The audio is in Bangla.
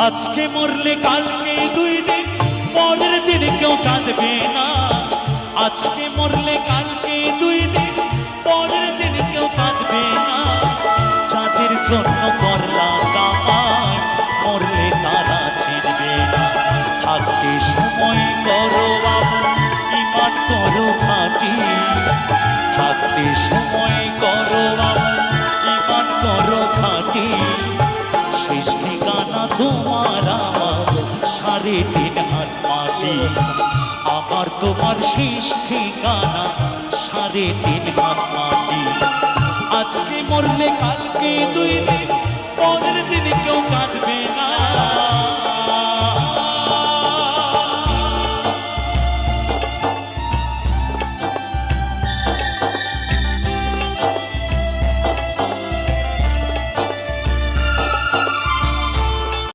আজকে মরলে কালকে 2 দিন, পরের দিন কেউ কাঁদবে না। আজকে মরলে কালকে 2 দিন, পরের দিন কেউ কাঁদবে না। যাদের জন্য করলা কামাই, মরলে তারা চিনবে না। থাকতে সময় করো বাবু, ঈমান করো খাঁটি। থাকতে সময় করো বাবু, ঈমান করো খাঁটি। শেষ ঠিকানা তোমার আমার 3.5 হাত মাটি। আমার তোমার শেষ ঠিকানা 3.5 হাত মাটি। আজকে মরলে কালকে 2 দিন,